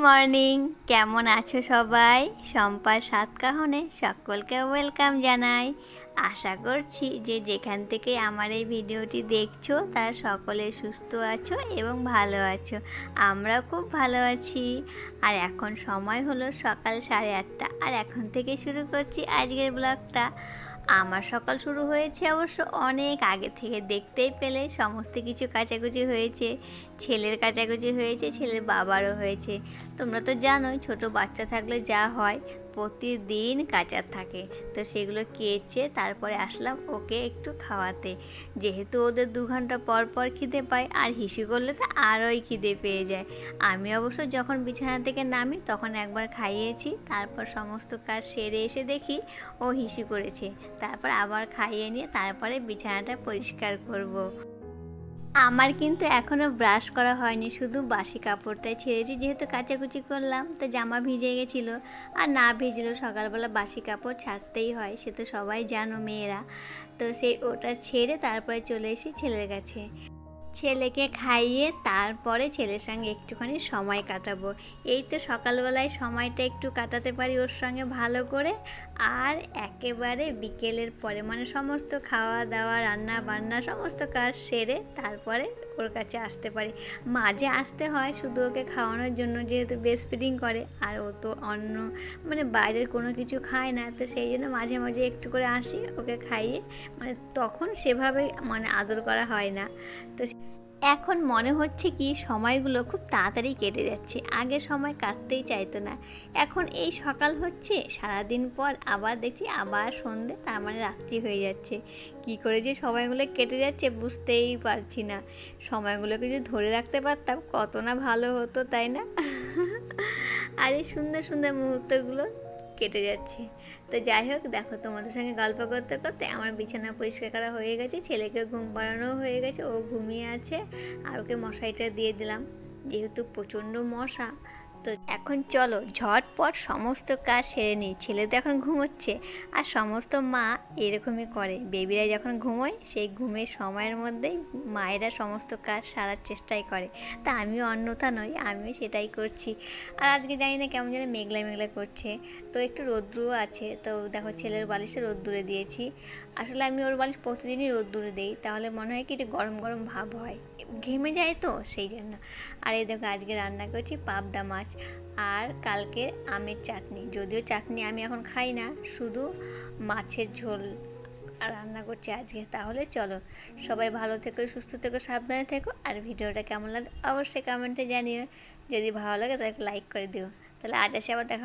Morning, কেমন আছো সবাই? শম্পার সাত কাহনে সকলকে ওয়েলকাম জানাই। আশা করছি যে যেখান থেকে আমার এই ভিডিওটি দেখছো তারা সকলে সুস্থ আছো এবং ভালো আছো। আমরা খুব ভালো আছি। আর এখন সময় হলো সকাল 8:30, আর এখন থেকে শুরু করছি আজকের ব্লগটা। আমার সকাল শুরু হয়েছে অবশ্য অনেক আগে থেকে, দেখতেই পেলে সমস্ত কিছু কাচাকুচি হয়েছে। ছেলের কাচাকুচি হয়েছে, ছেলের বাবারও হয়েছে। তোমরা তো জানোই ছোট বাচ্চা থাকলে যা হয়, প্রতিদিন কাচার থাকে। তো সেগুলো কেচে তারপরে আসলাম ওকে একটু খাওয়াতে, যেহেতু ওদের 2 ঘন্টা পর পর খিদে পায়, আর হিসু করলে তো আরোই খিদে পেয়ে যায়। আমি অবশ্য যখন বিছানা থেকে নামি তখন একবার খাইয়েছি, তারপর সমস্ত কাজ সেরে এসে দেখি ও হিসু করেছে। তারপর আবার খাইয়ে নিয়ে তারপরে বিছানাটা পরিষ্কার করব। আমার কিন্তু এখনও ব্রাশ করা হয়নি, শুধু বাসি কাপড়টাই ছেড়েছি, যেহেতু কাচাকুচি করলাম তো জামা ভিজে গেছিলো। আর না ভিজলেও সকালবেলা বাসি কাপড় ছাড়তেই হয়, সে তো সবাই জানো মেয়েরা। তো সেই ওটা ছেড়ে তারপরে চলে এসেছি ছেলের কাছে। ছেলেকে খাইয়ে তারপরে ছেলের সঙ্গে একটুখানি সময় কাটাবো। এই তো সকালবেলায় সময়টা একটু কাটাতে পারি ওর সঙ্গে ভালো করে। আর একেবারে বিকেলের পরে, মানে সমস্ত খাওয়া দাওয়া রান্না বান্না সমস্ত কাজ সেরে তারপরে ওর কাছে আসতে পারি। মাঝে আসতে হয় শুধু ওকে খাওয়ানোর জন্য, যেহেতু ব্রেস্ট ফিডিং করে, আর ও তো অন্য মানে বাইরের কোনো কিছু খায় না। তো সেই জন্য মাঝে মাঝে একটু করে আসি ওকে খাইয়ে, মানে তখন সেভাবে মানে আদর করা হয় না। তো এখন মনে হচ্ছে কি সময়গুলো খুব তাড়াতাড়ি কেটে যাচ্ছে, আগে সময় কাটতেই চাইতো না। এখন এই সকাল হচ্ছে, সারাদিন পর আবার দেখছি আবার সন্ধে, তার মানে রাত্রি হয়ে যাচ্ছে। কি করে যে সময়গুলো কেটে যাচ্ছে বুঝতেই পারছি না। সময়গুলোকে যদি ধরে রাখতে পারতাম কত না ভালো হতো, তাই না? আর এই সুন্দর সুন্দর মুহূর্তগুলো কেটে যাচ্ছে। তো যাই হোক, দেখো তোমাদের সঙ্গে গল্প করতে করতে আমার বিছানা পরিষ্কার করা হয়ে গেছে, ছেলেকে ঘুম পাড়ানো হয়ে গেছে, ও ঘুমিয়ে আছে। আর ওকে মশারিটা দিয়ে দিলাম, যেহেতু প্রচণ্ড মশা। তো এখন চলো ঝটপট সমস্ত কাজ সেরে নিই। ছেলে তো এখন ঘুমোচ্ছে, আর সমস্ত মা এরকমই করে, বেবিরা যখন ঘুমোয় সেই ঘুমের সময়ের মধ্যেই মায়েরা সমস্ত কাজ সারার চেষ্টাই করে। তা আমিও অন্যথা নই, আমিও সেটাই করছি। আর আজকে জানি না কেমন যেন মেঘলা মেঘলা করছে, তো একটু রোদ্দুরও আছে। তো দেখো ছেলের বালিশে রোদ্দুরে দিয়েছি। আসলে আমি ওর বালিশ প্রতিদিনই রোদ্দুরে দিই, তাহলে মনে হয় কি একটু গরম গরম ভাব হয়, ঘেমে যায় তো সেই জন্য। আর এই দেখো আজকে রান্না করছি পাবদা মাছ আর কালকে আমের চাটনি। যদিও চাটনি আমি এখন খাই না, শুধু মাছের ঝোল আর রান্না করছি আজকে। তাহলে চলো, সবাই ভালো থেকো, সুস্থ থেকো, সাবধানে থেকো। আর ভিডিওটা কেমন লাগে অবশ্যই কমেন্টে জানিও। যদি ভালো লাগে তাহলে লাইক করে দিও। তাহলে আজ আসে, আবার দেখা।